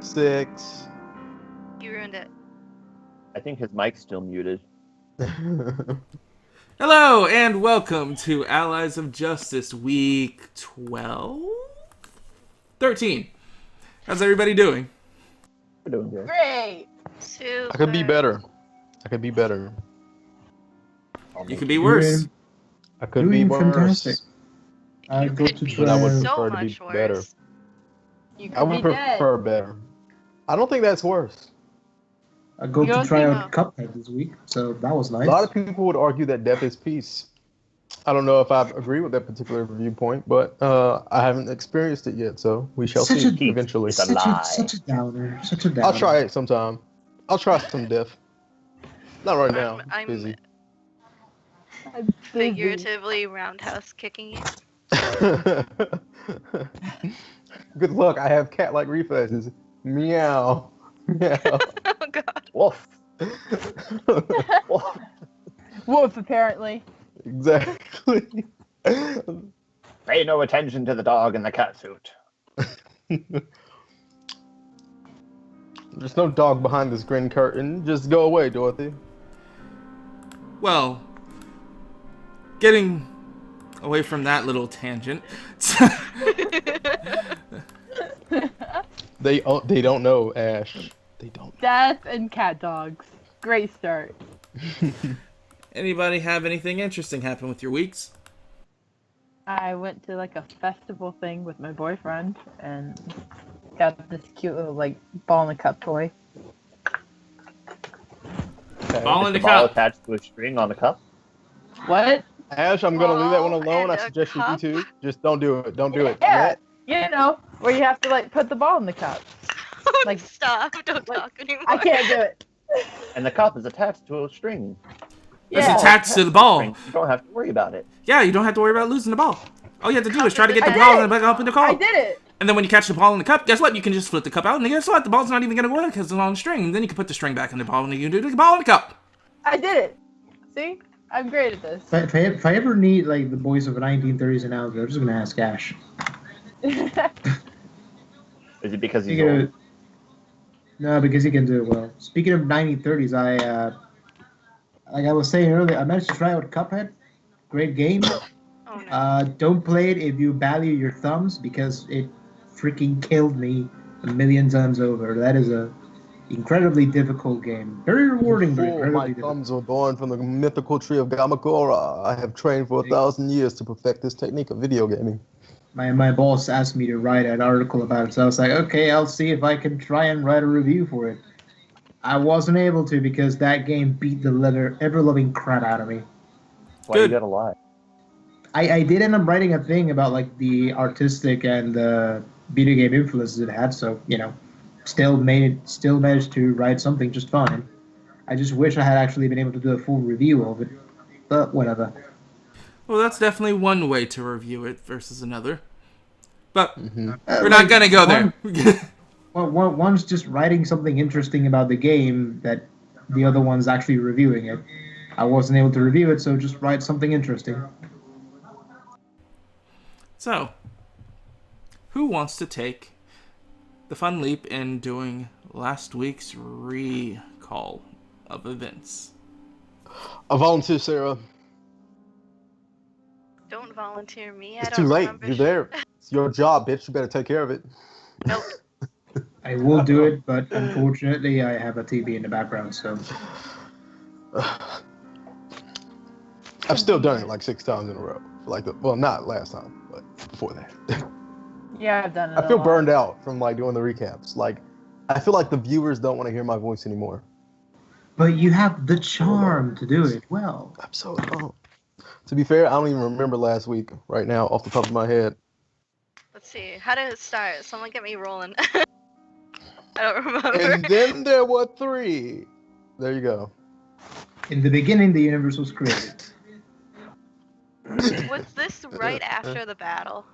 6. You ruined it. I think his mic's still muted. Hello and welcome to Allies of Justice Week 12? 13. How's everybody doing? We're doing good. Great. Super. I could be better. You could be worse. I could be Doing worse. fantastic. I You go could to be But I would so prefer to be much better. worse. You I could would be dead. prefer better. I don't think that's worse. I go You to don't try think- out Cuphead this week, so that was nice. A lot of people would argue that death is peace. I don't know if I agree with that particular viewpoint, but I haven't experienced it yet, so we shall Such see a- eventually. It's a lie. Such a downer. Such a downer. I'll try it sometime. I'll try some death. Not right now. I'm Busy. figuratively roundhouse kicking you. Good luck. I have cat-like reflexes. Meow. Meow. Oh god. Wolf. Wolf. Wolf, apparently. Exactly. Pay no attention to the dog in the cat suit. There's no dog behind this green curtain. Just go away, Dorothy. Well, getting away from that little tangent. They don't know, Ash. They don't. Death and cat dogs. Great start. Anybody have anything interesting happen with your weeks? I went to like a festival thing with my boyfriend and got this cute little like ball in a cup toy. Okay. Ball in The the ball cup. attached to a string on the cup. What? Ash, I'm gonna leave that one Ball alone. I and a suggest you do cup? too. Just don't do it. Don't do it. Yeah. You know, where you have to like put the ball in the cup. Like- Stop. Don't like, talk anymore. I can't do it. And the cup is attached to a string. It's Yeah. attached to the ball. You don't have to worry about it. Yeah, you don't have to worry about losing the ball. All you have to do is try to get the I ball did and back up in the I cup. did it. And then when you catch the ball in the cup, guess what? You can just flip the cup out, and guess what? The ball's not even going to go in because it's on the string. And then you can put the string back in the ball, and you can do the ball in the cup. I did it. See? I'm great at this. If I ever need like the voice of a 1930s announcer, I'm just gonna ask Ash. Is it because he's Speaking old? of, no, because he can do it well. Speaking of 1930s, like I was saying earlier, I managed to try out Cuphead. Great game. Oh no. Don't play it if you value your thumbs because it freaking killed me a million times over. That is a incredibly difficult game. Very rewarding, but Before my incredibly difficult. thumbs were born from the mythical tree of Gamakora, I have trained for 1,000 years to perfect this technique of video gaming. My boss asked me to write an article about it, so I was like, okay, I'll see if I can try and write a review for it. I wasn't able to because that game beat the ever-loving crap out of me. Why you Good. gotta lie? I did end up writing a thing about like the artistic and video game influences it had, so you know, still managed to write something just fine. I just wish I had actually been able to do a full review of it, but whatever. Well, that's definitely one way to review it versus another. But Mm-hmm. we're not going to go there. One's just writing something interesting about the game that the other one's actually reviewing it. I wasn't able to review it, so just write something interesting. So, who wants to take the fun leap in doing last week's recall of events? I volunteer, Sarah. Don't volunteer me. I It's don't too late. remember You're shit. there. It's your job, bitch. You better take care of it. Nope. I will do it, but unfortunately, I have a TV in the background, so. I've still done it like 6 times in a row. Well, not last time, but before that. Yeah, I've done it. I feel a lot. burned out from like doing the recaps. Like, I feel like the viewers don't want to hear my voice anymore. But you have the charm to do it well. I'm so dumb. To be fair, I don't even remember last week right now off the top of my head. Let's see. How did it start? Someone get me rolling. I don't remember. And then there were 3. There you go. In the beginning, the universe was created. Was this right after the battle?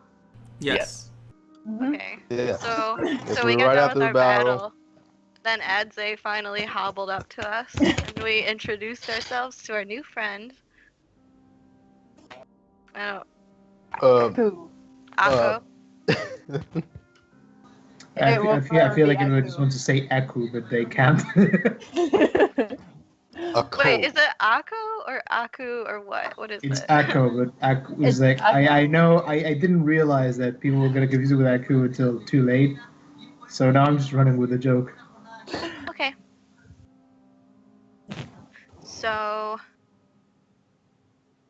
Yes. Mhm. Okay. Yeah. So Yes, we we got were right done after with the our battle. Then Adze finally hobbled up to us, and we introduced ourselves to our new friend. Oh, Uh, Pooh. Akko. I feel like everyone just wants to say Aku, but they can't. Wait, is it Ako or Aku or what? What is It's it? Aku, but Aku is It's like Aku. I know I didn't realize that people were gonna confuse it with Aku until too late. So now I'm just running with the joke. Okay. So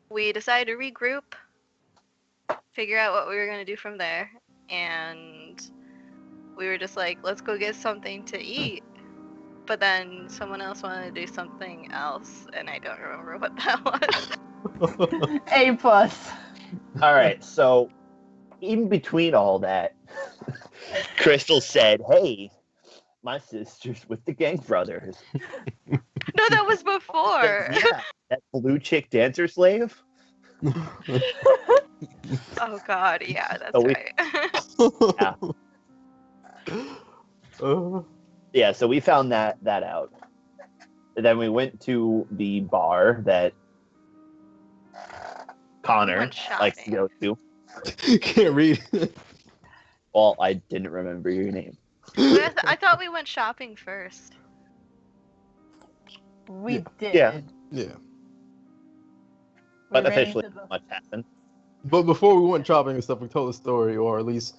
we decided to regroup, figure out what we were gonna do from there, and we were just like, let's go get something to eat. But then someone else wanted to do something else, and I don't remember what that was. A+. All right, so in between all that, Crystal said, "Hey, my sister's with the Gang Brothers." No, that was before. Yeah, that blue chick dancer slave. Oh God, yeah, that's So we- right. Yeah. Yeah, so we found that out. And then we went to the bar that Connor Went likes to go to. Can't read. Well, I didn't remember your name. But I thought we went shopping first. We did. Yeah. Yeah. But We ran officially, into the- not much happened. But before we went shopping and stuff, we told the story, or at least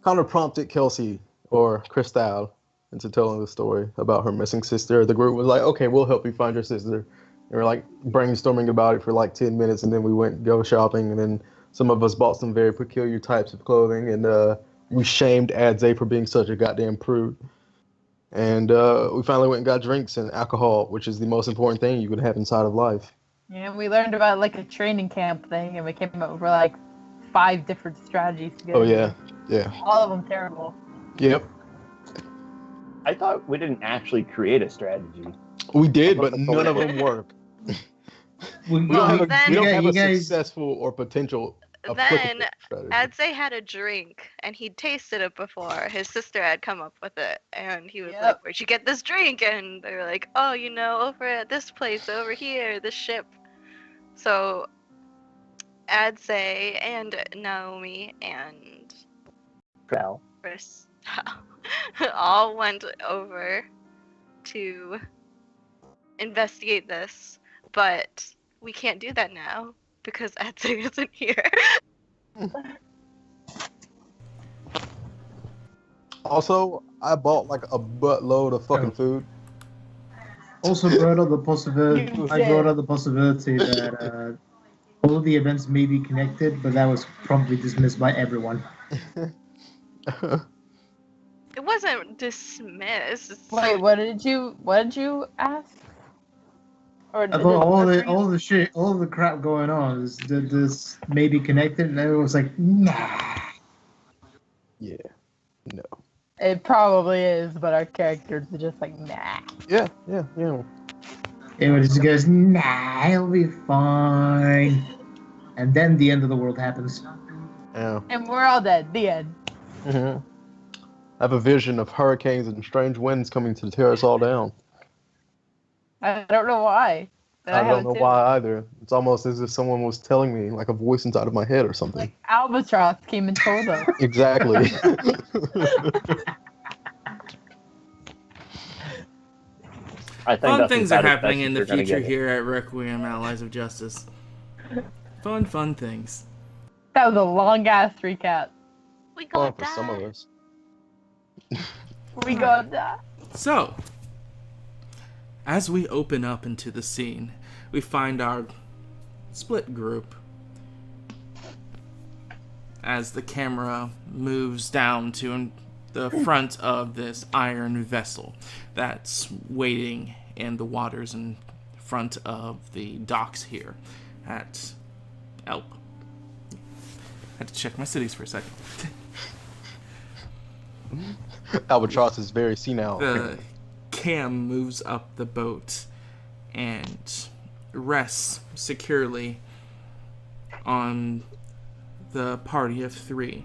kind of prompted Kelsey or Cristal into telling the story about her missing sister. The group was like, okay, we'll help you find your sister. And we're like brainstorming about it for like 10 minutes, and then we went and go shopping, and then some of us bought some very peculiar types of clothing, and we shamed Adze for being such a goddamn prude. And we finally went and got drinks and alcohol, which is the most important thing you could have inside of life. Yeah, we learned about like a training camp thing, and we came up with like 5 different strategies to get. Oh, yeah. Yeah. All of them terrible. Yep. I thought we didn't actually create a strategy. We did, but none of them work. We don't have a, then- we don't You have a guys- successful or potential Then applicable strategy. Adze had a drink, and he'd tasted it before. His sister had come up with it, and he was Yep. like, "Where'd you get this drink?" And they were like, "Oh, over at this place over here, this ship." So Adze and Naomi and Well, Chris all went over to investigate this, but we can't do that now because Adze isn't here. Also, I bought like a buttload of fucking food. Also brought up the possibility. You I did. brought up the possibility that all the events may be connected, but that was promptly dismissed by everyone. It wasn't dismissed. Wait, what did you ask? Or I thought all the crap going on is that this may be connected, and everyone was like, nah. Yeah. No. It probably is, but our characters are just like, nah. Yeah. Everyone just goes, nah, it'll be fine. And then the end of the world happens. Yeah. And we're all dead. The end. I have a vision of hurricanes and strange winds coming to tear us all down. I don't know why. But I have don't it know too. why either. It's almost as if someone was telling me, like a voice inside of my head or something. Like Albatross came and told us. Exactly. I think Fun that's things are about as happening best in as the we're gonna future get it. here at Requiem Allies of Justice. Fun things. That was a long ass recap. We Fun got for some of that. us. We got that. So, as we open up into the scene, we find our split group as the camera moves down to the front of this iron vessel that's waiting in the waters in front of the docks here at Elp. Had to check my cities for a second. Albatross is very senile. The cam moves up the boat and rests securely on the party of 3.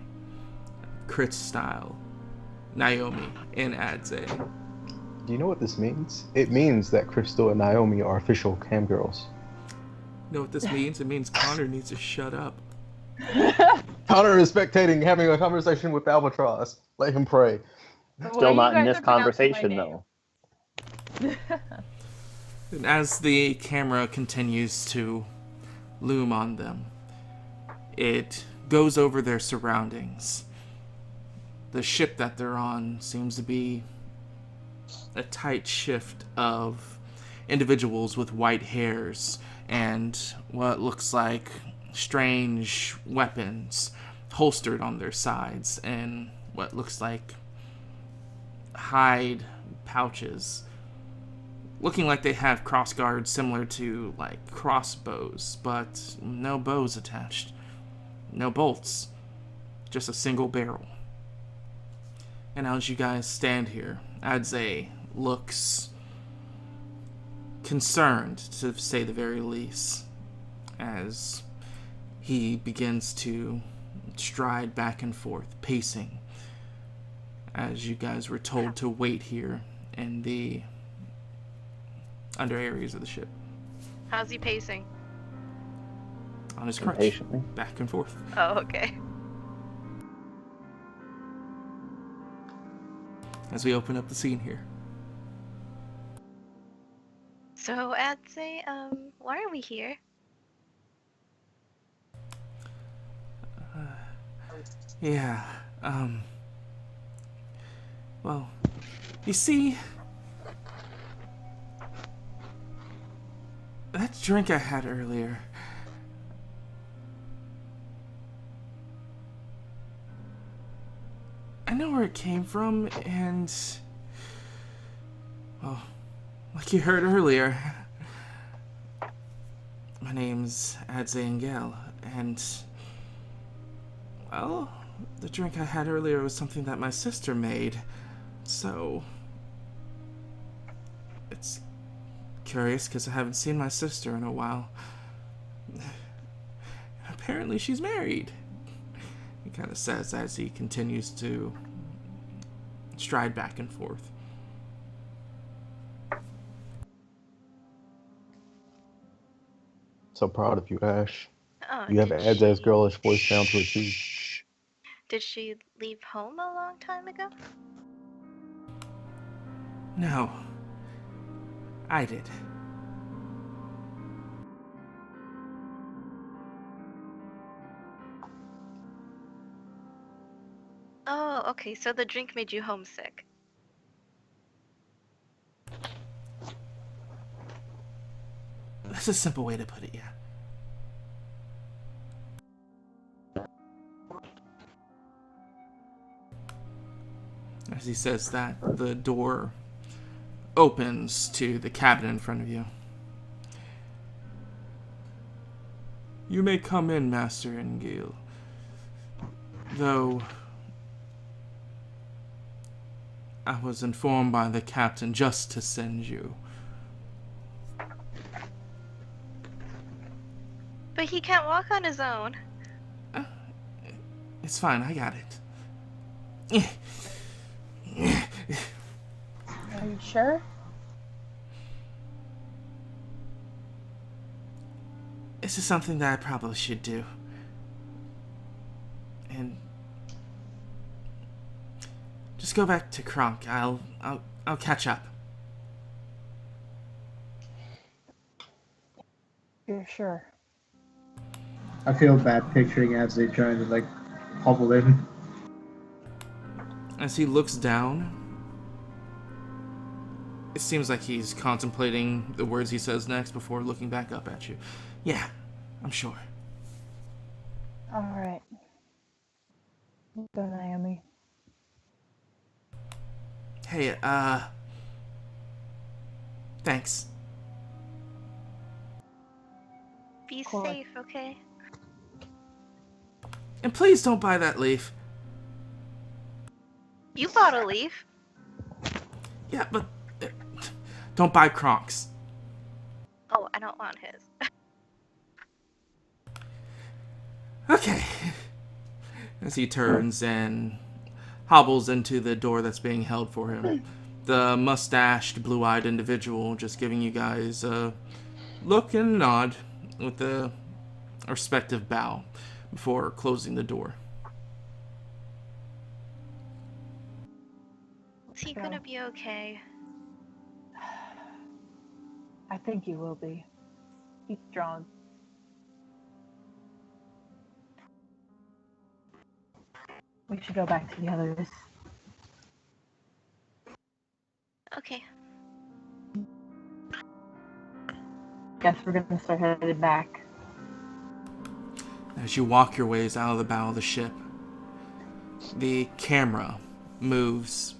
Crit style, Naomi, and Adze. Do you know what this means? It means that Crystal and Naomi are official cam girls. You know what this means? It means Connor needs to shut up. Connor is spectating, having a conversation with Albatross. Let him pray. The Still way not you in guys this are pronouncing my conversation, name. though. And as the camera continues to loom on them, it goes over their surroundings. The ship that they're on seems to be a tight shift of individuals with white hairs and what looks like strange weapons holstered on their sides and what looks like hide pouches, looking like they have cross guards similar to like crossbows, but no bows attached, no bolts, just a single barrel. And as you guys stand here, Adze looks concerned, to say the very least, as he begins to stride back and forth, pacing, as you guys were told to wait here in the under areas of the ship. How's he pacing? On his crutch, Impatiently. back and forth. Oh, okay. As we open up the scene here. So, Adze, why are we here? Yeah, well, you see, that drink I had earlier, I know where it came from, and, well, like you heard earlier, my name's Adze Engel, and, well, the drink I had earlier was something that my sister made, so it's curious because I haven't seen my sister in a while. Apparently she's married, he kind of says as he continues to stride back and forth. So proud of you, Ash. Oh, You have did Adze's she- girlish voice down to a T. Did she leave home a long time ago? No, I did. Oh, okay, so the drink made you homesick. That's a simple way to put it, yeah. As he says that, the door opens to the cabin in front of you. You may come in, Master Engel. Though I was informed by the captain just to send you. But he can't walk on his own. It's fine, I got it. Are you sure? This is something that I probably should do. And just go back to Kronk. I'll catch up. You're sure. I feel bad picturing Adze trying to like hobble in. As he looks down, it seems like he's contemplating the words he says next before looking back up at you. Yeah, I'm sure. Alright. Go, Naomi. Hey, thanks. Be Cool. safe, okay? And please don't buy that leaf. You bought a leaf. Yeah, but don't buy Kronk's. Oh, I don't want his. Okay. As he turns and hobbles into the door that's being held for him. The mustached, blue-eyed individual just giving you guys a look and a nod with a respective bow before closing the door. Is he gonna be okay? I think he will be. He's strong. We should go back to the others. Okay. Guess we're gonna start headed back. As you walk your ways out of the bow of the ship, the camera moves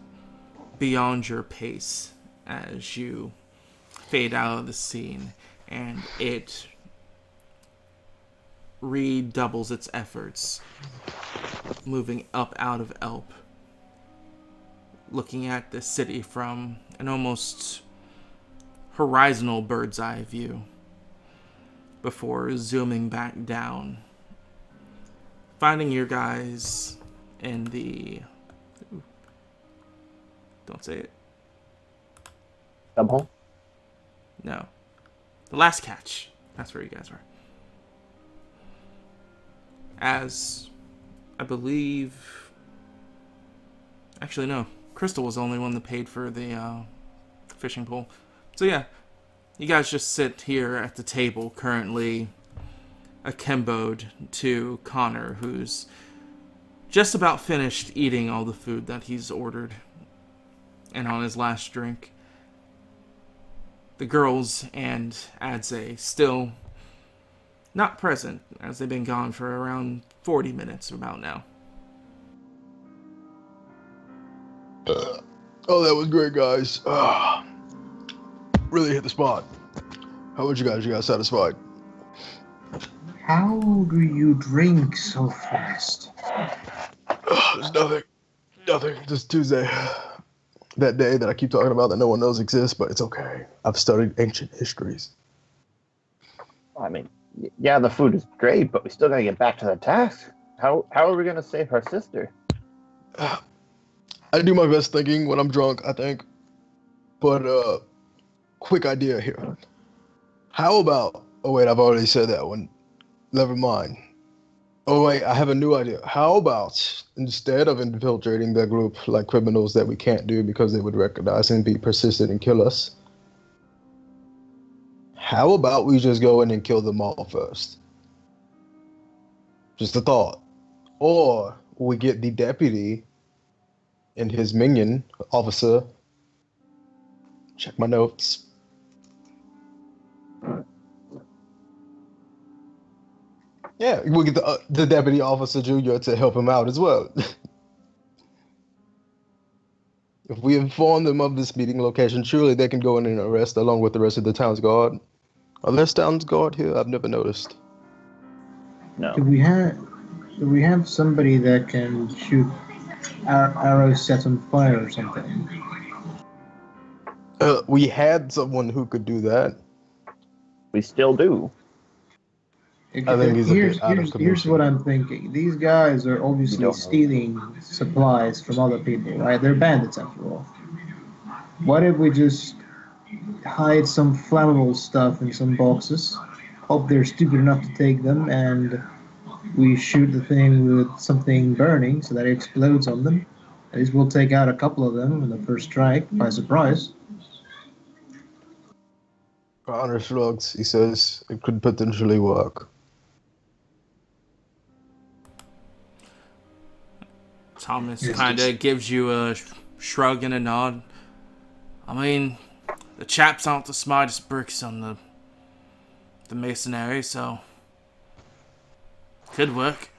beyond your pace as you fade out of the scene, and it redoubles its efforts, moving up out of Elp, looking at the city from an almost horizontal bird's eye view, before zooming back down, finding your guys in the... Don't say it. Double? No. The last catch. That's where you guys are. As, I believe... Actually, no. Crystal was the only one that paid for the fishing pole. So yeah, you guys just sit here at the table, currently akimboed to Connor, who's just about finished eating all the food that he's ordered, and on his last drink. The girls and Adze still not present, as they've been gone for around 40 minutes about now. Oh, that was great, guys. Really hit the spot. How about you guys? You guys satisfied? How do you drink so fast? There's nothing. Nothing. Just Tuesday. That day that I keep talking about that no one knows exists, but it's okay. I've studied ancient histories. I mean, yeah, the food is great, but we still gotta get back to the task. How are we gonna save our sister? I do my best thinking when I'm drunk, I think. But, quick idea here. How about... Oh, wait, I've already said that one. Never mind. Oh, wait, I have a new idea. How about, instead of infiltrating that group like criminals that we can't do because they would recognize and be persistent and kill us, how about we just go in and kill them all first? Just a thought. Or we get the deputy and his minion, officer. Check my notes. Yeah, we'll get the deputy officer junior to help him out as well. If we inform them of this meeting location, surely they can go in and arrest along with the rest of the town's guard. Are there town's guard here? I've never noticed. No. Do we have somebody that can shoot arrows set on fire or something? We had someone who could do that. We still do. I think he's here's what I'm thinking. These guys are obviously stealing supplies from other people, right? They're bandits after all. What if we just hide some flammable stuff in some boxes, hope they're stupid enough to take them, and we shoot the thing with something burning so that it explodes on them? At least we'll take out a couple of them in the first strike by surprise. Connor shrugs. He says it could potentially work. Thomas kind of gives you a shrug and a nod. I mean, the chaps aren't the smartest bricks on the masonry, so could work.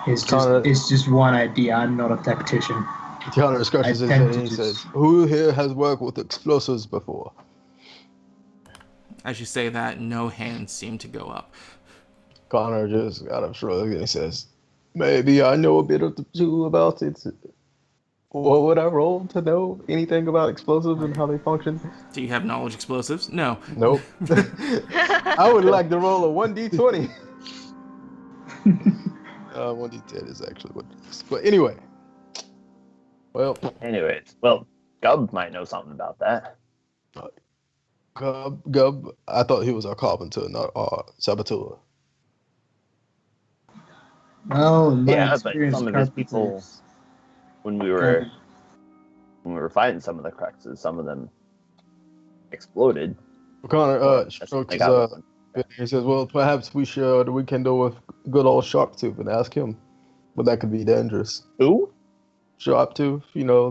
It's just one idea. I'm not a tactician. Connor scratches his head and he says, "Who here has worked with explosives before?" As you say that, no hands seem to go up. Connor just got a shrug and he says, "Maybe I know a bit or two about it. What would I roll to know anything about explosives and how they function?" Do you have knowledge explosives? No. Nope. I would like to roll a 1d20. 1d10 is actually what it is. But anyway. Well. Anyways, well, Gub might know something about that. Gub, I thought he was our carpenter, not our saboteur. Well, in my Yeah, but experience, some of his people, when we were when we were fighting some of the cruxes, some of them exploded. Connor That's strokes I his got one. he says, "Well, perhaps we should rekindle with good old Sharktooth and ask him, but that could be dangerous." Who? Sharktooth,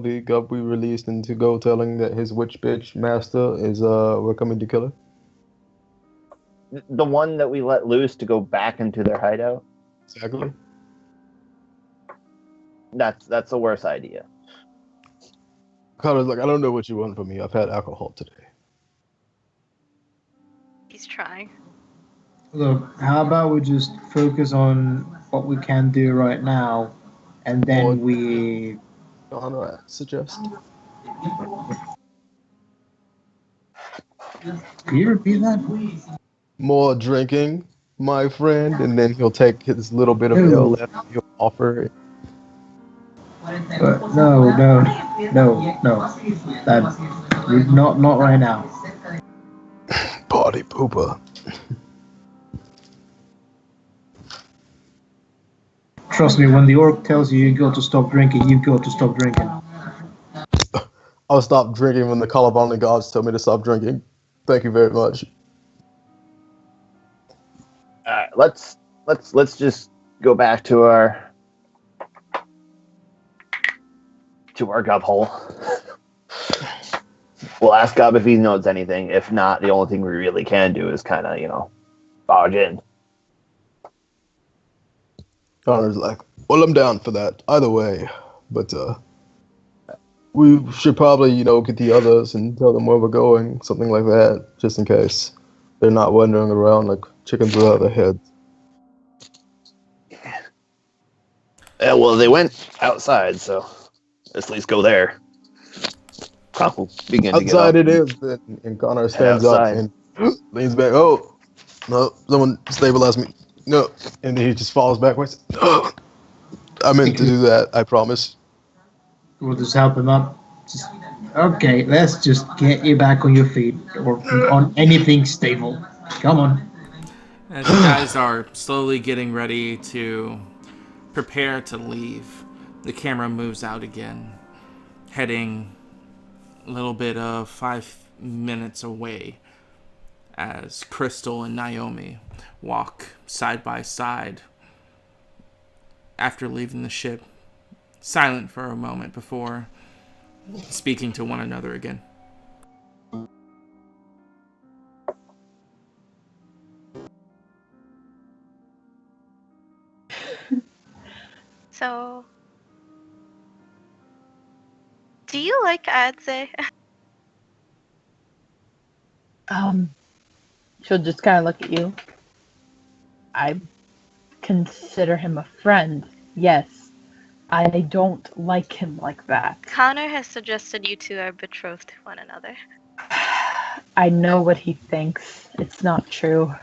the gub we released into go telling that his witch bitch master is we're coming to kill her. The one that we let loose to go back into their hideout? Exactly. That's the worst idea. Connor's like, I don't know what you want from me. I've had alcohol today. He's trying. Look, how about we just focus on what we can do right now, and then Or- we. Connor, I suggest. Can you repeat that? More drinking, my friend, and then he'll take his little bit of Ooh. ale left and he'll offer it. No. That not right now. Party pooper. Trust me, when the orc tells you got to stop drinking, you've got to stop drinking. I'll stop drinking when the Kalabani gods tell me to stop drinking. Thank you very much. Let's just go back to our gub hole. We'll ask Gub if he knows anything. If not, the only thing we really can do is kind of, barge in. Connor's like, well, I'm down for that. Either way. But we should probably, get the others and tell them where we're going. Something like that, just in case. They're not wandering around like chickens without their heads. Well, they went outside, so let's at least go there. We'll begin to get Outside up. it is. And Connor stands up outside. and leans back. Oh, no, someone stabilize me. No. And then he just falls backwards. Oh, I meant to do that, I promise. We'll just help him up. Okay, let's just get you back on your feet, or on anything stable. Come on. As you guys are slowly getting ready to prepare to leave, the camera moves out again, heading a little bit of 5 minutes away as Crystal and Naomi walk side by side after leaving the ship, silent for a moment before speaking to one another again. So, do you like Adze? She'll just kind of look at you. I consider him a friend, yes. I don't like him like that. Connor has suggested you two are betrothed to one another. I know what he thinks. It's not true.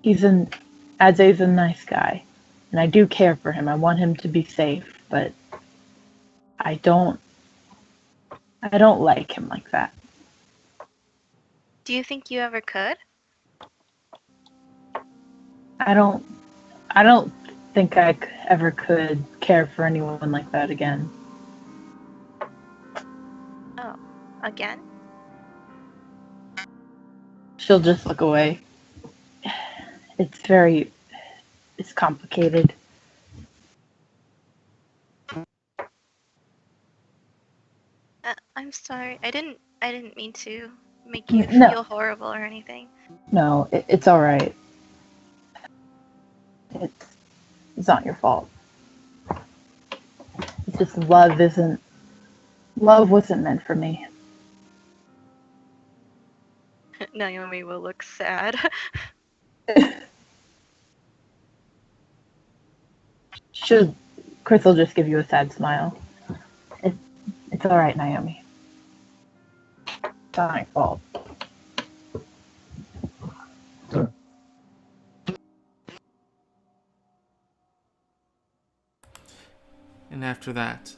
Adze's a nice guy, and I do care for him. I want him to be safe, but I don't like him like that. Do you think you ever could? I don't think I ever could care for anyone like that again. Oh, again? She'll just look away. It's complicated. I'm sorry. I didn't mean to make you No. feel horrible or anything. No, it's all right. It's not your fault. It's just love wasn't meant for me. Naomi will look sad. Chris will just give you a sad smile. It's all right, Naomi. It's not your fault. And after that,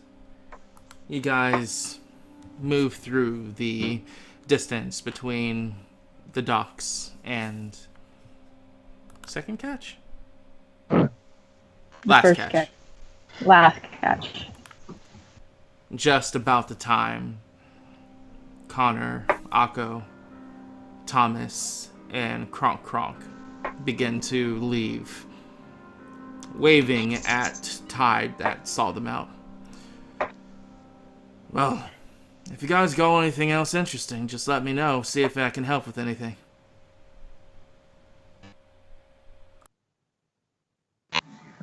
you guys move through the distance between the docks and Second Catch? Last catch. Last catch. Just about the time Connor, Akko, Thomas, and Kronk Kronk begin to leave, waving at Tide that saw them out. Well, if you guys got anything else interesting, just let me know. See if I can help with anything.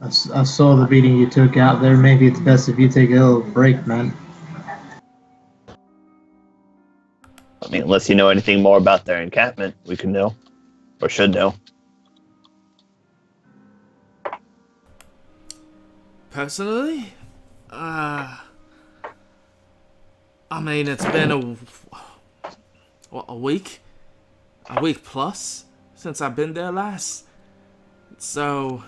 I saw the beating you took out there. Maybe it's best if you take a little break, man. I mean, unless you know anything more about their encampment, we could know. Or should know. Personally? I mean, it's been a week? A week plus since I've been there last. So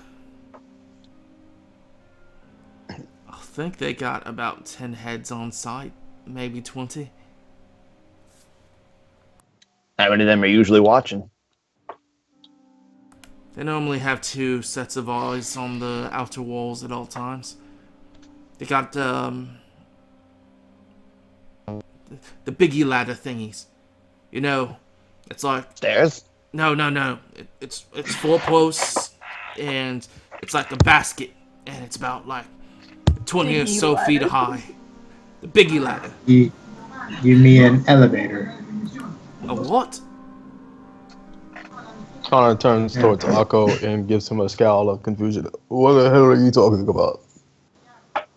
I think they got about 10 heads on site, maybe 20. How many of them are usually watching? They normally have 2 sets of eyes on the outer walls at all times. They got the biggie ladder thingies. You know, it's like Stairs? No. It's 4 posts and it's like a basket and it's about like 20 or so feet high. The biggie ladder. You mean an elevator? A what? Connor turns towards Akko and gives him a scowl of confusion. What the hell are you talking about?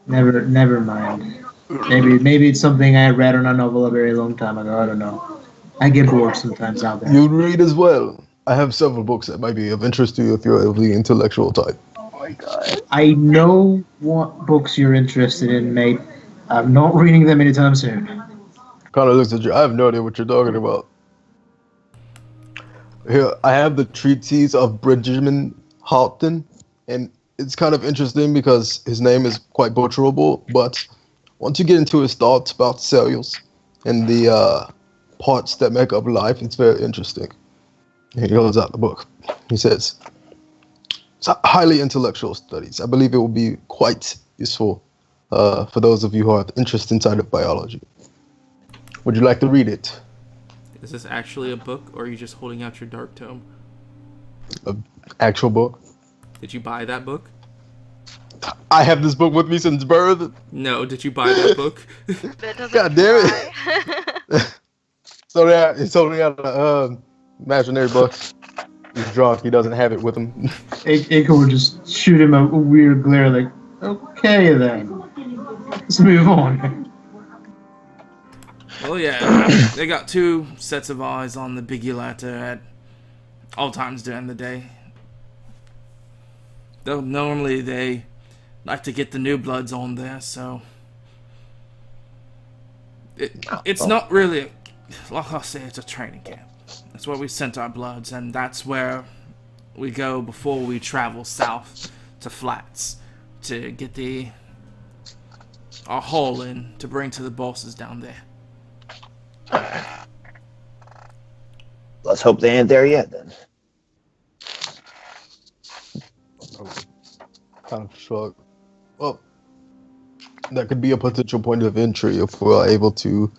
Never mind. Maybe it's something I read on a novel a very long time ago. I don't know. I get bored sometimes out there. You read as well. I have several books that might be of interest to you if you're of the intellectual type. Oh my god. I know what books you're interested in, mate. I'm not reading them anytime soon. Connor looks at you. I have no idea what you're talking about. Here, I have the treatise of Benjamin Houghton, and it's kind of interesting because his name is quite butcherable, but once you get into his thoughts about cells and the parts that make up life, it's very interesting. He holds out the book. He says, it's highly intellectual studies. I believe it will be quite useful for those of you who have interest inside of biology. Would you like to read it? Is this actually a book, or are you just holding out your dark tome? An actual book? Did you buy that book? I have this book with me since birth. No, did you buy that book? That doesn't God damn fly. So yeah, he's holding out an imaginary book. He's drunk. He doesn't have it with him. Aiko would just shoot him a weird glare like, okay then. Let's move on. Oh yeah, they got 2 sets of eyes on the biggie ladder at all times during the day. Though normally they like to get the new bloods on there, so it's not really, like I say, it's a training camp. That's where we sent our bloods, and that's where we go before we travel south to Flats to get our haul in to bring to the bosses down there. Let's hope they ain't there yet, then. Kind of shrug. Well, that could be a potential point of entry if we're able to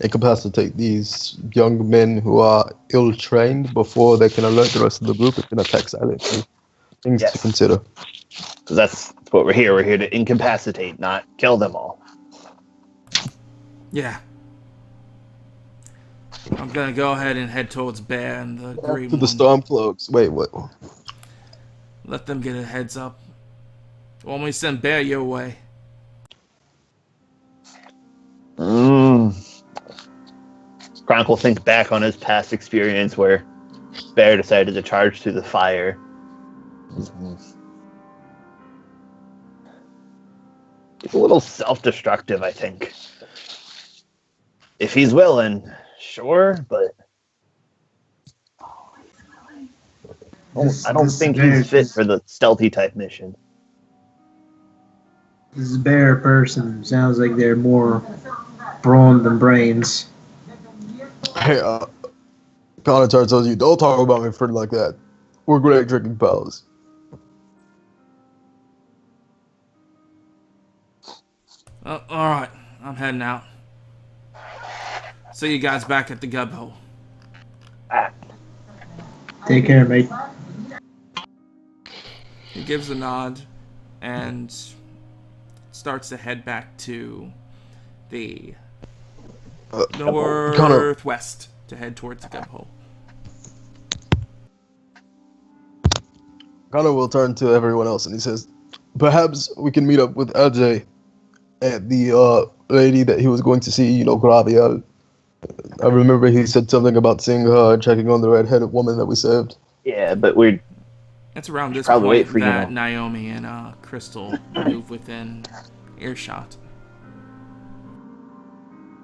incapacitate these young men who are ill-trained before they can alert the rest of the group and can attack silently. Things to consider. Because that's what we're here. We're here to incapacitate, not kill them all. Yeah. I'm gonna go ahead and head towards Bear and the Green To the one. Stormcloaks. Wait, what? Let them get a heads up. Want me to send Bear your way? Kronk will think back on his past experience where Bear decided to charge through the fire. He's a little self-destructive, I think. If he's willing, sure, but I don't think he's fit for the stealthy type mission. This bear person sounds like they're more brawn than brains. Hey, Connor tells you, don't talk about me for like that. We're great drinking pals. Alright, I'm heading out. See you guys back at the gub hole. Take care, mate. He gives a nod and starts to head back to the northwest to head towards the gub hole. Connor will turn to everyone else and he says, perhaps we can meet up with LJ at the lady that he was going to see, Graviel. I remember he said something about seeing her checking on the red-headed woman that we saved. Yeah, but It's around this probably point that Naomi and Crystal move within earshot.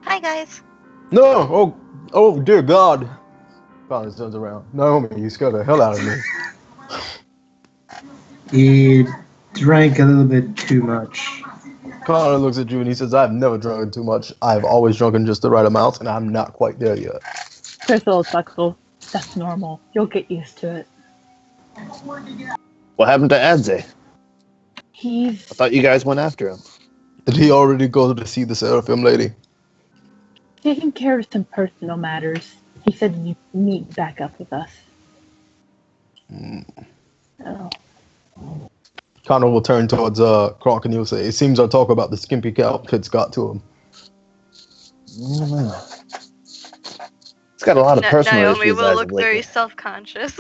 Hi, guys. No! Oh, dear God! Connor turns around. Naomi, you scared the hell out of me. He drank a little bit too much. Connor looks at you and he says, I've never drunken too much. I've always drunken just the right amount, and I'm not quite there yet. Crystal chuckles. That's normal. You'll get used to it. what happened to Adze? I He's thought you guys went after him. Did he already go to see the Seraphim lady? taking care of some personal matters. He said he'd meet back up with us. Oh. Connor will turn towards Kronk and he'll say, it seems our talk about the skimpy outfits got to him. It's got a lot of personal Naomi issues. will look very self-conscious.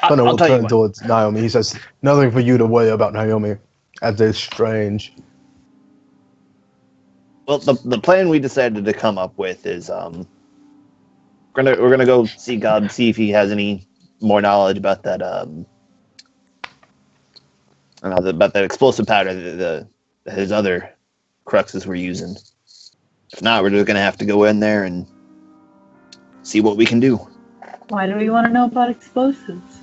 Connor will I'll tell you turn what. towards Naomi. He says, nothing for you to worry about, Naomi. As is strange. Well, the plan we decided to come up with is we're gonna go see God, see if he has any more knowledge about that about that explosive powder that his other cruxes were using. If not, we're just gonna have to go in there and see what we can do. Why do we want to know about explosives?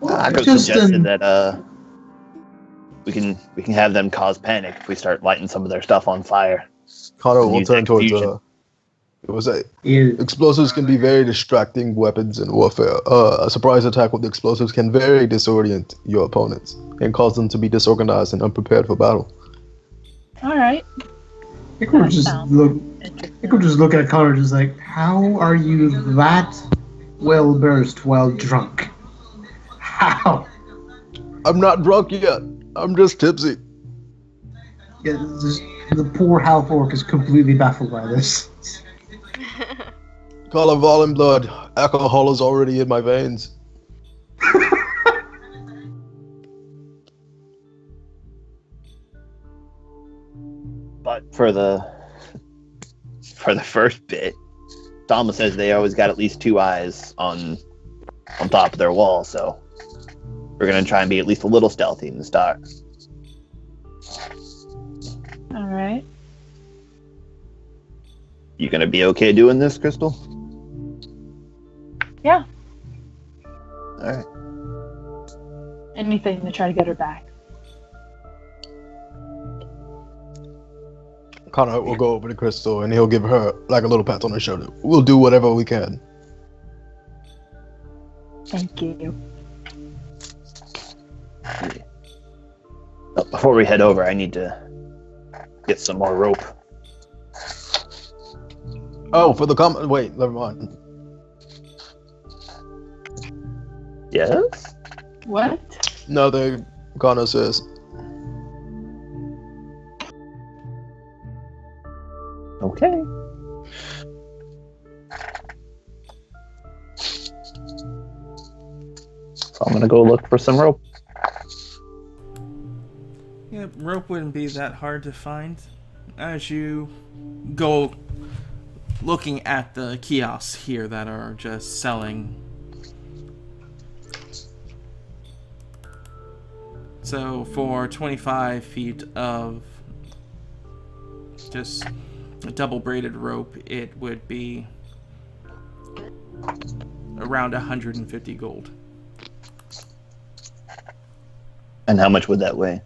I Just, suggested that we can have them cause panic if we start lighting some of their stuff on fire. Connor And will use turn that towards confusion. it was a Yeah, explosives can be very distracting weapons in warfare. A surprise attack with explosives can very disorient your opponents and cause them to be disorganized and unprepared for battle. All right. I could That just sounds look. interesting. I could just look at Connor, just like, how are you that well versed while drunk? How? I'm not drunk yet. I'm just tipsy. Yeah, the poor half orc is completely baffled by this. Call of volume blood. Alcohol is already in my veins. But for the first bit, Dama says they always got at least two eyes on top of their wall, so we're gonna try and be at least a little stealthy in the start. All right. You gonna be okay doing this, Crystal? Yeah. All right. Anything to try to get her back. Connor will go over to Crystal and he'll give her like a little pat on her shoulder. We'll do whatever we can. Thank you. But before we head over, I need to get some more rope. Oh, for the comment. Wait, never mind. Yes? What? Nothing. Connor says. Okay. So I'm gonna go look for some rope. Yeah, rope wouldn't be that hard to find. As you go looking at the kiosks here that are just selling. So for 25 feet of just a double braided rope, it would be around 150 gold. And how much would that weigh?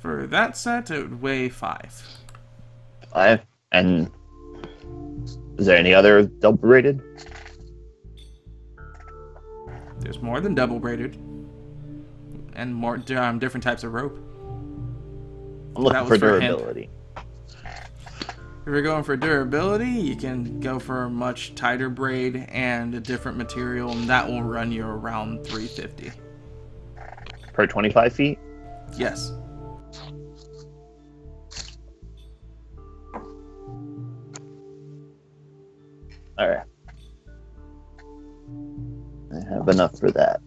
For that set, it would weigh 5. 5. And is there any other double rated? There's more than double braided. and more different types of rope. I'm looking That for was for him. durability. If you're going for durability, you can go for a much tighter braid and a different material, and that will run you around 350. Per 25 feet? Yes. Alright. I have enough for that.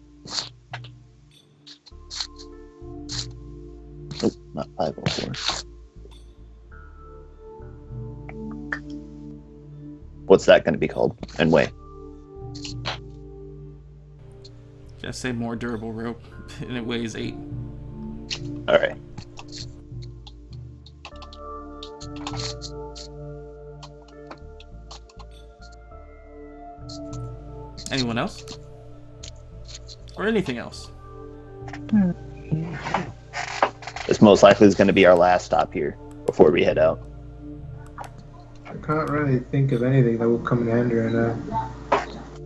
Oh, not 504. What's that going to be called? And weigh? Just say more durable rope, and it weighs 8. Alright. Anyone else? Or anything else? This most likely is going to be our last stop here before we head out. I can't really think of anything that will come in handy right now.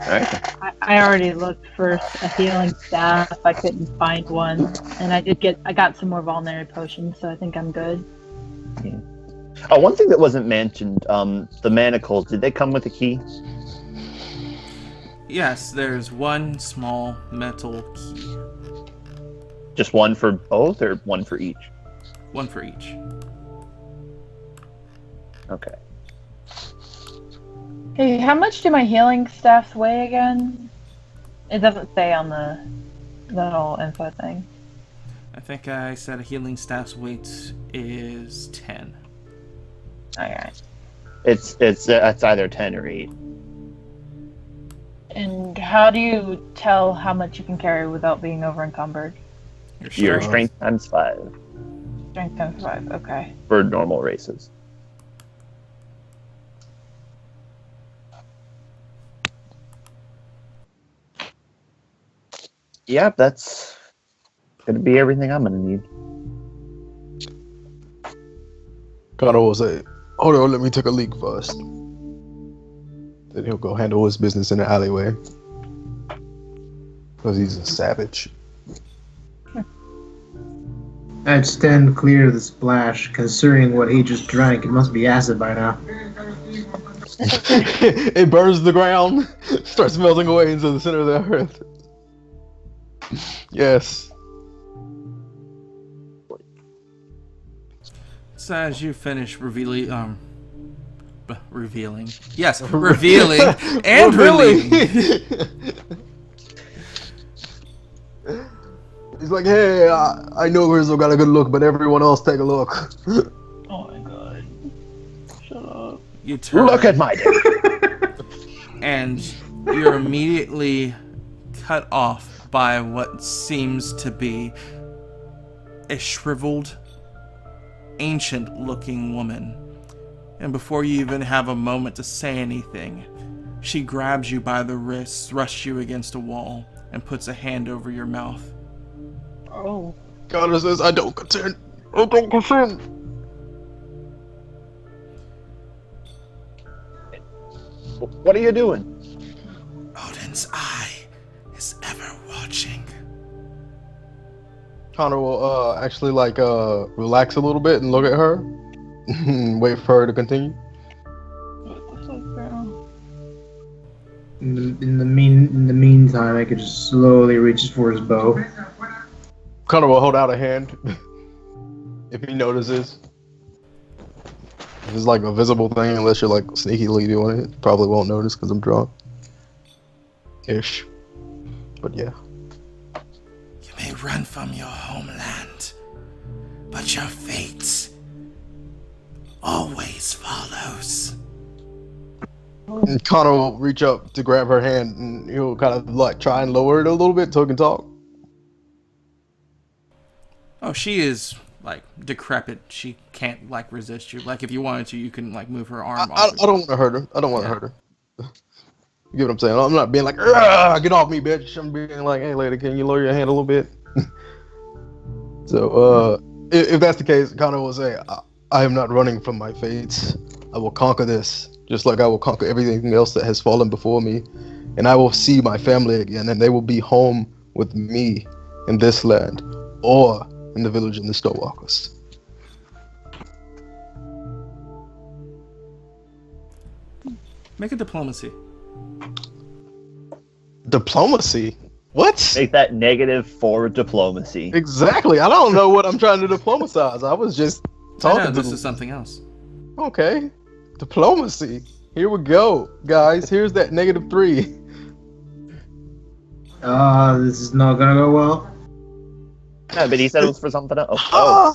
Alright. I already looked for a healing staff. I couldn't find one, and I got some more vulnerary potions, so I think I'm good. Oh, one thing that wasn't mentioned, the manacles, did they come with a key? Yes, there's one small metal key. Just one for both, or one for each? One for each. Okay. Hey, how much do my healing staffs weigh again? It doesn't say on the little info thing. I think I said a healing staff's weight is 10. Alright. It's either 10 or 8. And how do you tell how much you can carry without being over encumbered? Your strength times 5 Strength times 5, okay. for normal races. Yep, that's gonna be everything I'm gonna need. Connor will say, hold on, let me take a leak first. Then he'll go handle his business in the alleyway. Because he's a savage. I'd stand clear of the splash, considering what he just drank. It must be acid by now. It burns the ground, starts melting away into the center of the earth. Yes. So as you finish revealing, yes, revealing and Really? relieving. He's like, hey, I know Rizzo got a good look, but everyone else take a look. Oh my god. Shut up. You turn Look at my dick. and you're immediately cut off by what seems to be a shriveled, ancient-looking woman. And before you even have a moment to say anything, she grabs you by the wrist, thrusts you against a wall, and puts a hand over your mouth. Oh. Connor says, I don't consent. I don't consent. What are you doing? Odin's eye is ever watching. Connor will actually relax a little bit and look at her. Wait for her to continue. What the fuck, bro? In the meantime, I could just slowly reach for his bow. Connor will hold out a hand if he notices. If it's like a visible thing, unless you're like sneakily doing it, probably won't notice because I'm drunk. Ish. But yeah. You may run from your homeland, but your fate always follows. And Connor will reach up to grab her hand and he'll kind of like try and lower it a little bit so he can talk. Oh, she is like decrepit. She can't like resist you. Like if you wanted to, you can like move her arm I off. don't want to hurt her. I don't want to hurt her. You get what I'm saying? I'm not being like, get off me, bitch. I'm being like, hey, lady, can you lower your hand a little bit? So, if that's the case, Connor will say, I am not running from my fates. I will conquer this, just like I will conquer everything else that has fallen before me. And I will see my family again, and they will be home with me in this land. or in the village in the Snowwalkers. Make a diplomacy. Diplomacy? What? Make that -4 diplomacy. Exactly. I don't know what I'm trying to diplomatize. I was just talking to This them. is something else. Okay. Diplomacy. Here we go, guys. Here's that -3. This is not gonna go well. No, but he said it was for something else. Oh,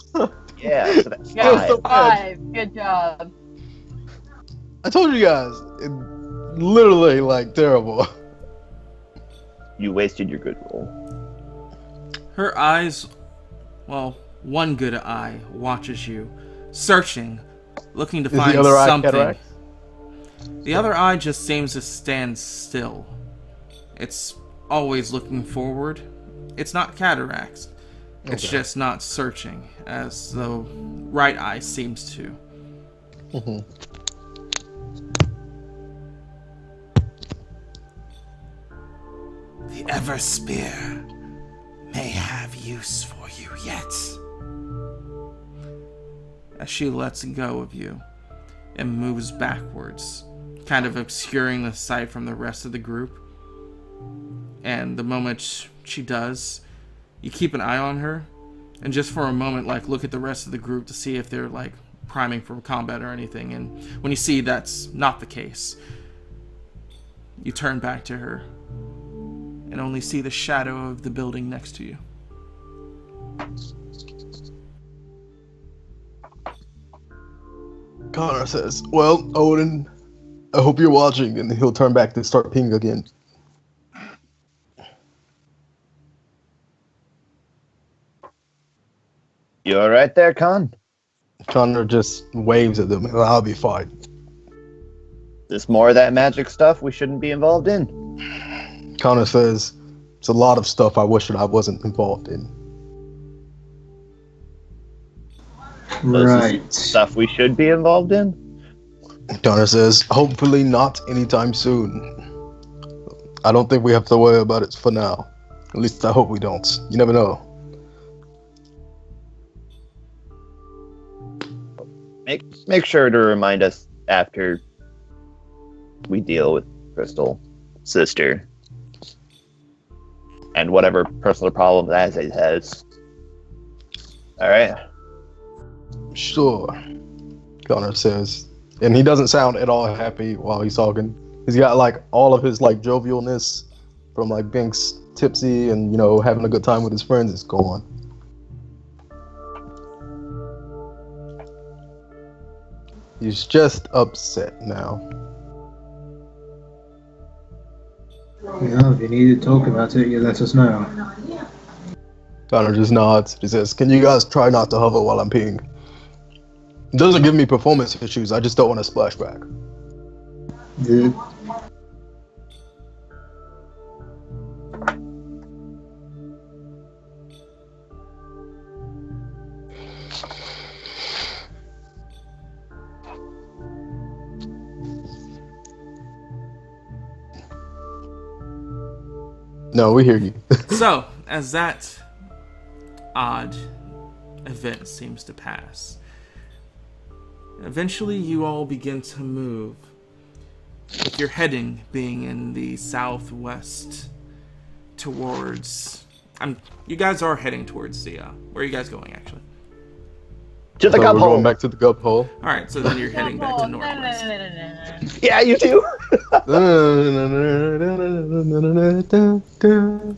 yeah. So that's Yeah, so five. 5. Good job. I told you guys. It, literally, like, terrible. You wasted your good roll. Her eyes, well, one good eye watches you, searching, looking to Is find the other eye something. cataract? The other eye just seems to stand still. It's always looking forward. It's not cataracts. It's Okay. just not searching, as the right eye seems to. Mm-hmm. The Ever Spear may have use for you yet. As she lets go of you and moves backwards, kind of obscuring the sight from the rest of the group. And the moment she does, you keep an eye on her, and just for a moment, like, look at the rest of the group to see if they're, like, priming for combat or anything. And when you see that's not the case, you turn back to her and only see the shadow of the building next to you. Connor says, well, Odin, I hope you're watching, and he'll turn back to start ping again. You all right there, Con? Connor just waves at them, and I'll be fine. There's more of that magic stuff we shouldn't be involved in. Connor says, it's a lot of stuff I wish that I wasn't involved in. This is Right. stuff we should be involved in. Connor says, hopefully not anytime soon. I don't think we have to worry about it for now. At least I hope we don't. You never know. Make sure to remind us after we deal with Crystal, sister, and whatever personal problem that has. All right. Sure, Connor says. And he doesn't sound at all happy while he's talking. He's got, like, all of his, like, jovialness from, like, being tipsy and, you know, having a good time with his friends is gone. He's just upset now. Yeah, if you need to talk about it, you let us know. Connor just nods. He says, can you guys try not to hover while I'm peeing? It doesn't give me performance issues. I just don't want to splash back. Good. No, we hear you. So, as that odd event seems to pass, eventually you all begin to move, with your heading being in the southwest towards... you guys are heading towards the... where are you guys going, actually? To the So cup we're hole. going back to the gub hole. Alright, so then you're heading back to northwest. Yeah, you do.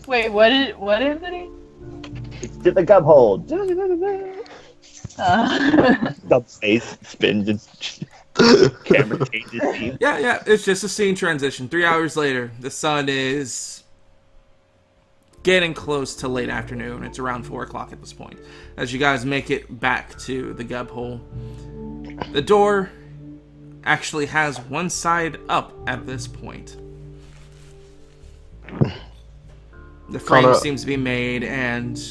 Wait, what is it? To the cup hole. Dump face spins and camera changes scene. Yeah, it's just a scene transition. 3 hours later, the sun is getting close to late afternoon. It's around 4 o'clock at this point. As you guys make it back to the gub hole, the door actually has one side up at this point. The frame Connor- seems to be made, and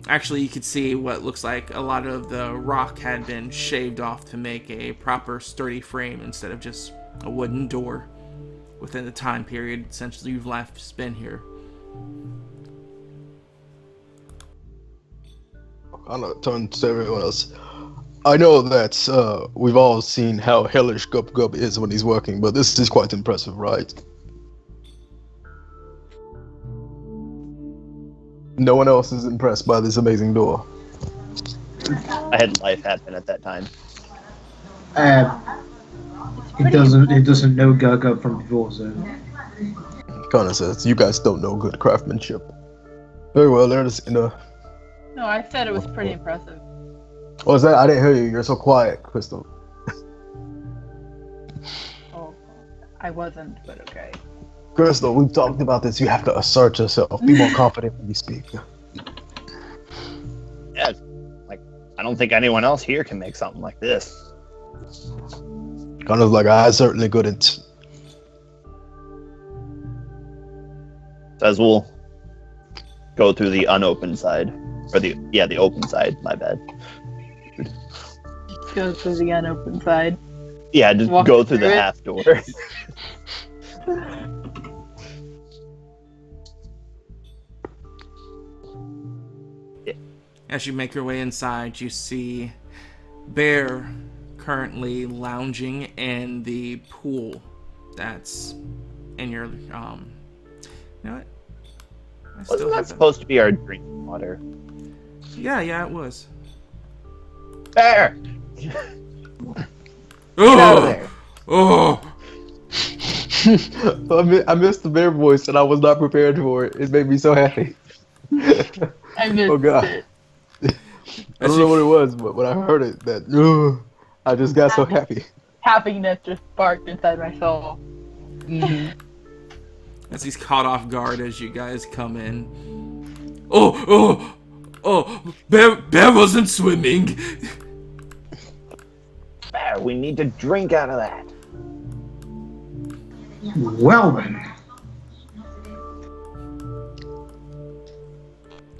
actually you could see what looks like a lot of the rock had been shaved off to make a proper sturdy frame instead of just a wooden door within the time period essentially you've left been here. kind of turns to everyone else. I know that we've all seen how hellish Gup Gup is when he's working, but this is quite impressive, right? No one else is impressed by this amazing door. I had life happen at that time. It doesn't know Gup Gup from before, so. Connor says, you guys don't know good craftsmanship. Very well, let us in a... No, I said it was pretty impressive. What was that? I didn't hear you. You're so quiet, Crystal. Oh, I wasn't, but okay. Crystal, we've talked about this. You have to assert yourself. Be more confident when you speak. Yeah, like I don't think anyone else here can make something like this. Kind of like I certainly couldn't. Says we'll go through the unopened side, or the open side. My bad. Go through the unopened side. Yeah, just Walk go through the through it. half door. As you make your way inside, you see Bear currently lounging in the pool that's in your, you know what? I still Wasn't that have it. supposed to be our drinking water? Yeah, it was. There! Oh! Oh! I missed the bear voice and I was not prepared for it. It made me so happy. I missed Oh god. it. I don't know what it was, but when I heard it, I just got so happy. Happiness just sparked inside my soul. As he's caught off guard as you guys come in. Oh! Bear wasn't swimming. There, we need to drink out of that. Well then.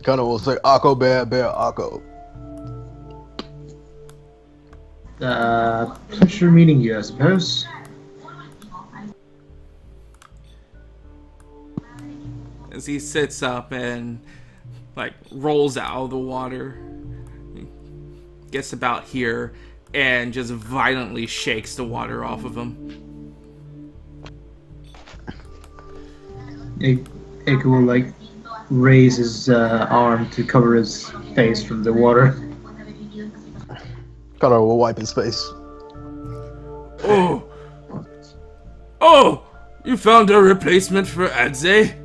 Kind of will say, Akko, bear, Akko. Pleasure meeting you, I suppose. As he sits up and like rolls out of the water, gets about here and just violently shakes the water off of him. Eiko will like raise his arm to cover his face from the water. Kind of will wipe his face. Oh! You found a replacement for Adze?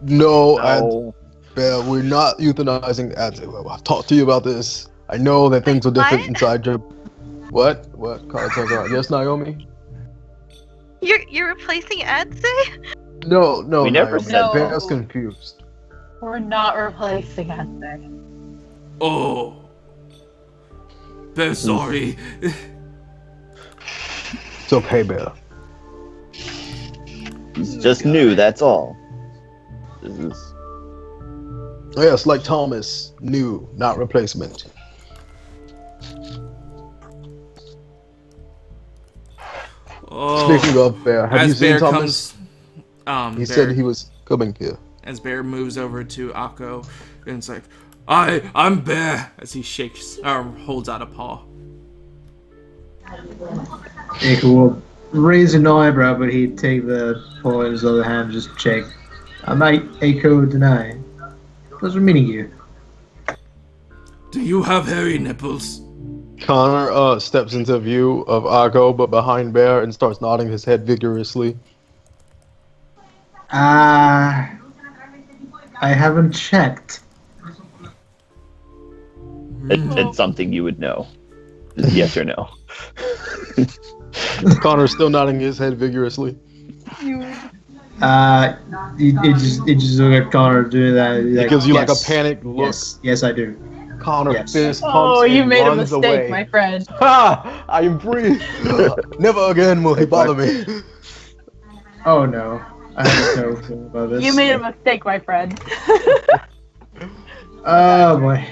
No. Bear, we're not euthanizing Adze. I've talked to you about this. I know that things are different What? inside your... What? Kind of turns around. Yes, Naomi? You're replacing Adze? No, We never Naomi. said that. Bear's confused. We're not replacing Aztec. Oh. Bear, sorry. It's okay, Bear. He's just new, that's all. This is... Yes, like Thomas. New, not replacement. Oh. Speaking of Bear, have you As seen Bear Thomas? comes, He Bear, said he was coming here. as Bear moves over to Akko, and it's like, I'm Bear, as he shakes, or holds out a paw. Eiko will raise an eyebrow, but he'd take the paw in his other hand and just check. I might Eiko deny. Pleasure meeting you. Do you have hairy nipples? Connor steps into view of Akko, but behind Bear, and starts nodding his head vigorously. I haven't checked. It's something you would know. Just yes or no. Connor's still nodding his head vigorously. It just look at Connor doing that. He gives you like a panicked look. Yes, I do. Connor Yes. fist pumps Oh, you and made a runs mistake, away. my friend. Ha! I am free. Never again will he bother me. Oh no, I have no clue about this. You made a mistake, my friend. Oh boy.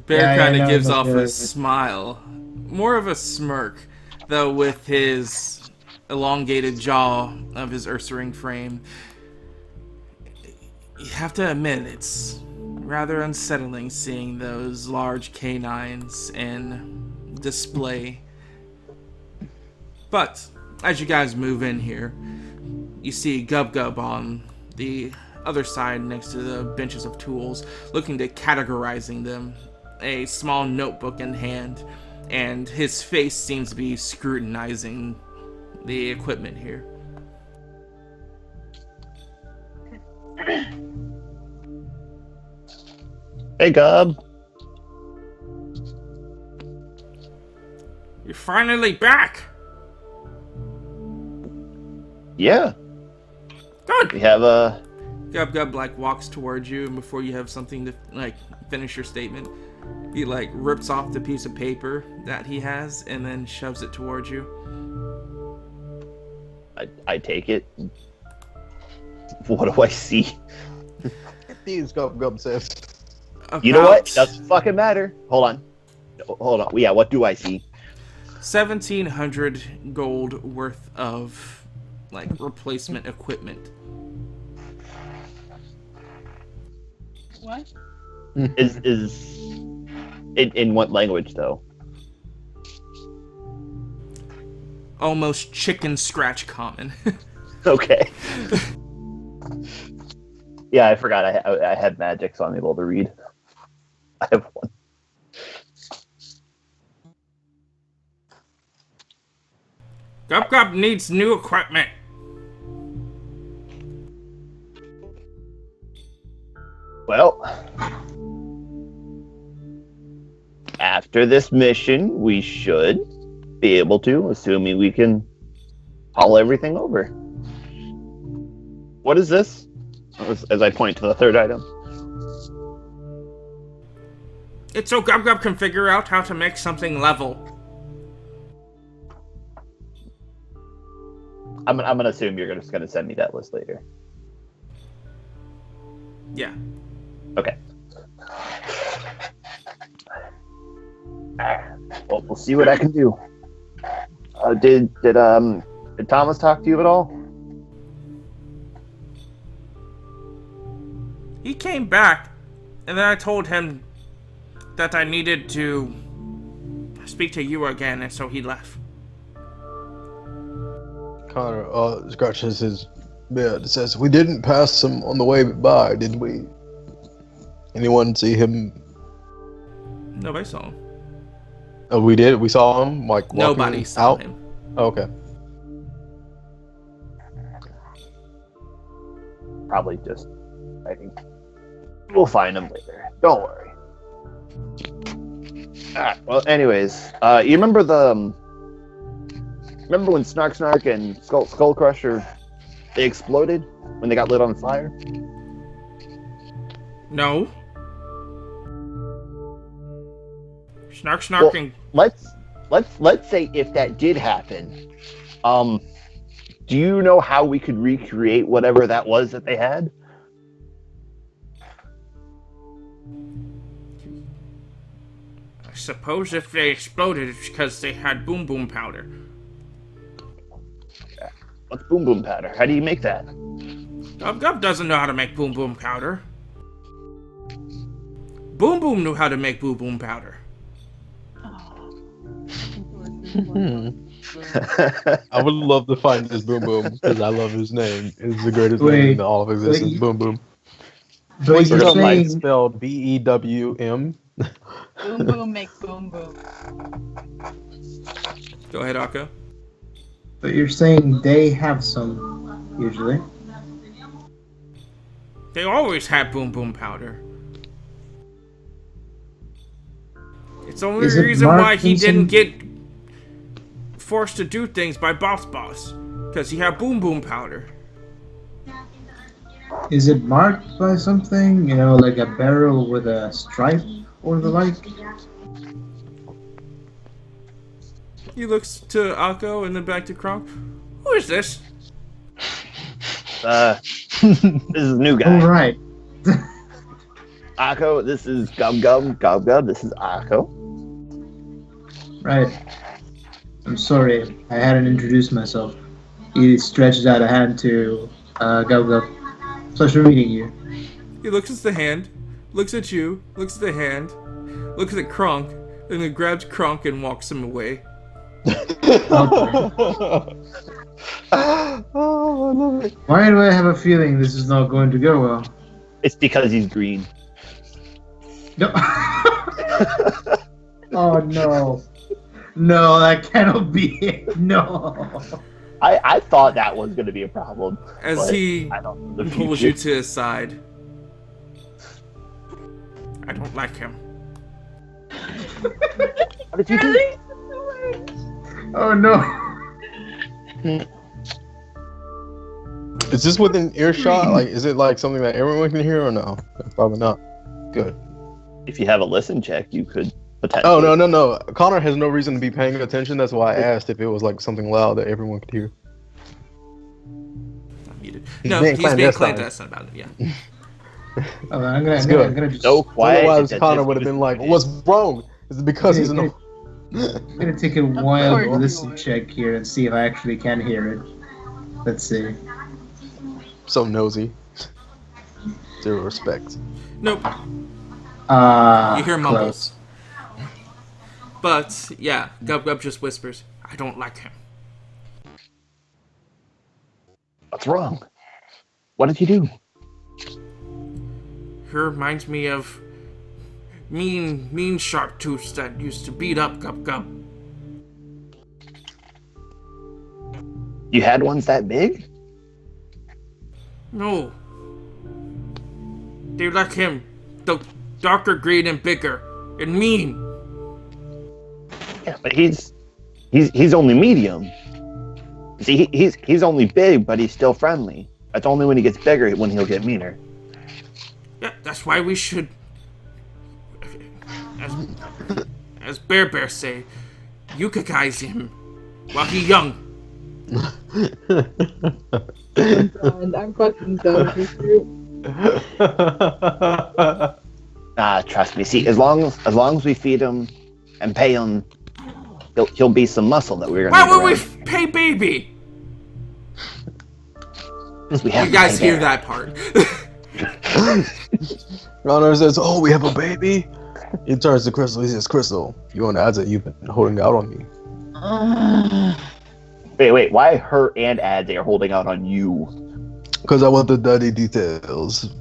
Bear Yeah, kind of no, gives but, off yeah. a smile, more of a smirk, though with his elongated jaw of his Ursaring frame. You have to admit, it's rather unsettling seeing those large canines in display. But as you guys move in here, you see Gub Gub on the other side next to the benches of tools, looking to categorizing them, a small notebook in hand, and his face seems to be scrutinizing the equipment here. Hey, Gub. You're finally back! Yeah. Good! We have a... Gub Gub, walks towards you, and before you have something to, finish your statement, he, rips off the piece of paper that he has, and then shoves it towards you. I take it. What do I see? These Gub Gub says. You know what? Doesn't fucking matter. Hold on. Yeah, what do I see? 1,700 gold worth of, replacement equipment. What? Is in what language though? Almost chicken scratch common. Okay. Yeah, I forgot I had magic, so I'm able to read. I have one. Gub Gub needs new equipment. Well, after this mission, we should be able to, assuming we can haul everything over. What is this? As I point to the third item. It's so Gub Gub can figure out how to make something level. I'm gonna assume you're just gonna send me that list later. Yeah. Okay. Well, we'll see what I can do. Did Thomas talk to you at all? He came back, and then I told him that I needed to speak to you again, and so he left. Connor scratches his beard and says, "We didn't pass him on the way by, did we? Anyone see him?" Nobody saw him. Oh, we did? We saw him? Walking Nobody saw out? him. Oh, okay. Probably just, I think, we'll find him later. Don't worry. Alright, well, anyways, you remember remember when Snark and Skull Crusher, they exploded when they got lit on fire? No. Snark Well, and... Let's say if that did happen, do you know how we could recreate whatever that was that they had? I suppose if they exploded, it's because they had boom boom powder. What's boom boom powder? How do you make that? Gub Gub doesn't know how to make boom boom powder. Boom Boom knew how to make boom boom powder. I would love to find this Boom Boom because I love his name. It's the greatest name in all of existence. Boom Boom. But you're saying, Spelled BEWM. Boom boom make boom boom. Go ahead, Akko. but you're saying they have some usually. They always had boom boom powder. It's the only Is it reason why he Markinson? didn't get forced to do things by Boss, because he had boom boom powder. Is it marked by something? You know, like a barrel with a stripe or the like? He looks to Akko and then back to Kronk. Who is this? This is a new guy. All right. Akko, this is Gub Gub, this is Akko. Right. I'm sorry, I hadn't introduced myself. He stretches out a hand to Gub Gub. Pleasure meeting you. He looks at the hand, looks at you, looks at the hand, looks at Kronk, and then grabs Kronk and walks him away. Oh, I love it. Why do I have a feeling this is not going to go well? It's because he's green. No. Oh no. No, that cannot be it. No. I thought that was going to be a problem. As but he I don't know the pulls future. you to his side. I don't like him. What did you do? Oh no. Is this within earshot? Like, is it like something that everyone can hear or no? Probably not. Good. If you have a listen check, you could potentially. Oh, no. Connor has no reason to be paying attention. That's why I asked if it was like something loud that everyone could hear. Not muted. He's No, being he's being clandestine. clandestine about it, yeah. Oh, I'm gonna just. So quiet. Otherwise, that Connor this would have was been like, muted. "What's wrong? Is it because he's an?" I'm gonna take a wild course. listen check here and see if I actually can hear it. Let's see. So nosy. Zero respect. Nope, you hear mumbles. But, yeah, Gub Gub just whispers, I don't like him. What's wrong? What did he do? He reminds me of mean sharp tooths that used to beat up Gub Gub. You had ones that big? No. They're like him. The darker green and bigger. And mean. Yeah, but he's only medium. See, he's only big, but he's still friendly. That's only when he gets bigger when he'll get meaner. Yeah, that's why we should, as Bear Bear say, yukagaize him while he young. And I'm fucking done with you. Trust me. See, as long as we feed him and pay him, he'll be some muscle that we're gonna. Why would we pay baby? We have You guys to pay hear Bear. that part? Connor says, "Oh, we have a baby." He turns to Crystal. He says, "Crystal, you and Adza, you've been holding out on me." Wait. Why her and Adze are holding out on you? Because I want the dirty details.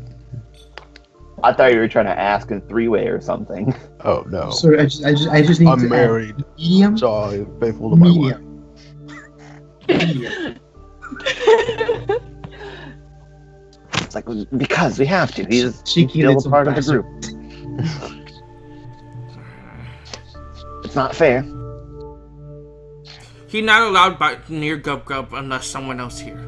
I thought you were trying to ask in three-way or something. Oh no. Sorry, I just need I'm to married. add medium. So I'm faithful to my wife. Medium. It's like, because we have to. He's Cheeky still a little part of the bastard. group. It's not fair. He not allowed by near Gub Gub unless someone else here.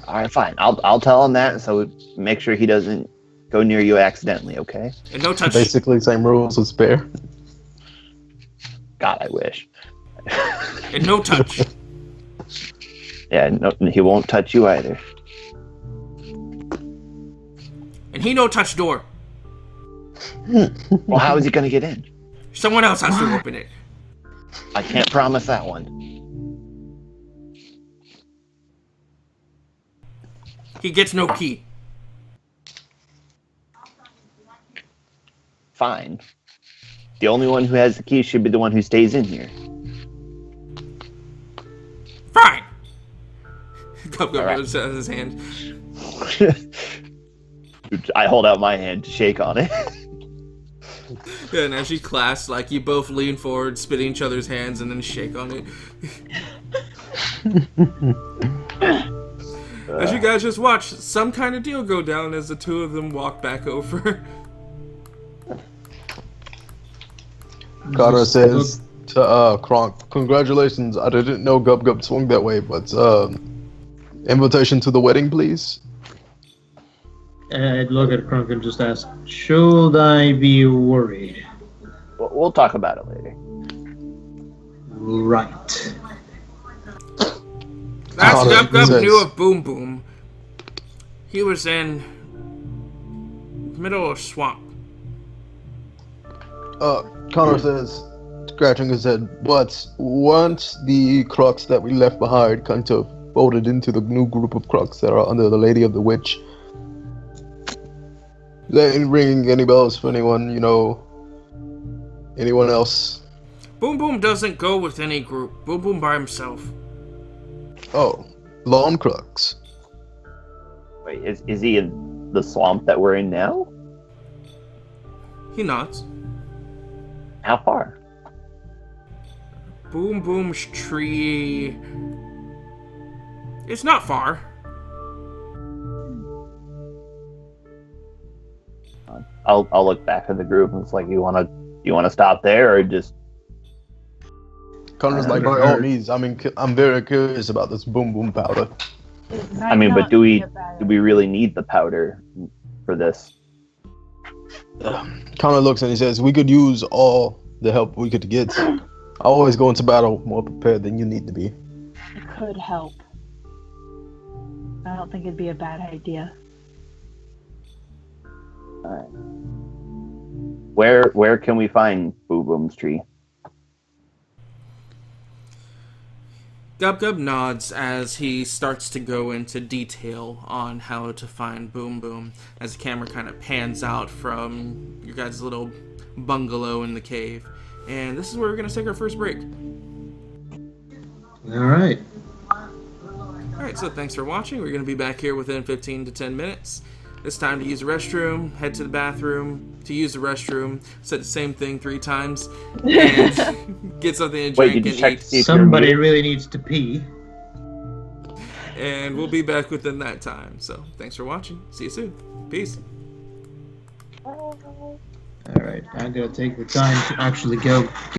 All right, fine. I'll tell him that, so make sure he doesn't go near you accidentally, okay? And no touch. Basically, same rules as Bear. God, I wish. And no touch. Yeah, no, he won't touch you either. And he no touch door. Well, how is he gonna get in? Someone else has to open it. I can't promise that one. He gets no key. Fine. The only one who has the key should be the one who stays in here. Fine. Gub Gub All right. goes out his hand. I hold out my hand to shake on it. Yeah, and as you clasp, like you both lean forward, spit in each other's hands, and then shake on it. As you guys just watch some kind of deal go down as the two of them walk back over. Connor says to Kronk, "Congratulations! I didn't know Gub Gub swung that way, but invitation to the wedding, please." And I'd look at Crunk and just ask, should I be worried? We'll talk about it later. Right. That's Connor Gub Gub says- knew of Boom Boom. He was in middle of swamp. Connor says, scratching his head, but once the Crux that we left behind kind of folded into the new group of Crux that are under the Lady of the Witch, That ain't ringing any bells for anyone, anyone else? Boom Boom doesn't go with any group. Boom Boom by himself. Oh, Lawn Crux. Wait, is he in the swamp that we're in now? He nods. How far? Boom Boom's tree. It's not far. I'll look back at the group and it's like, you wanna stop there or just? Connor's like, by all means. I mean, I'm very curious about this Boom Boom powder. I mean, but do we really need the powder for this? Connor looks and he says, we could use all the help we could get. I always go into battle more prepared than you need to be. It could help. I don't think it'd be a bad idea. Alright. Where can we find Boom Boom's tree? Gub Gub nods as he starts to go into detail on how to find Boom Boom, as the camera kind of pans out from your guys' little bungalow in the cave. And this is where we're going to take our first break. Alright. Alright, so thanks for watching. We're going to be back here within 15 to 10 minutes. It's time to use the restroom, head to the bathroom, to use the restroom, said the same thing 3 times, and get something to drink. Wait, did you and check eat. to see if Somebody you're really needs to pee. And we'll be back within that time. So, thanks for watching. See you soon. Peace. Alright, I'm gonna take the time to actually go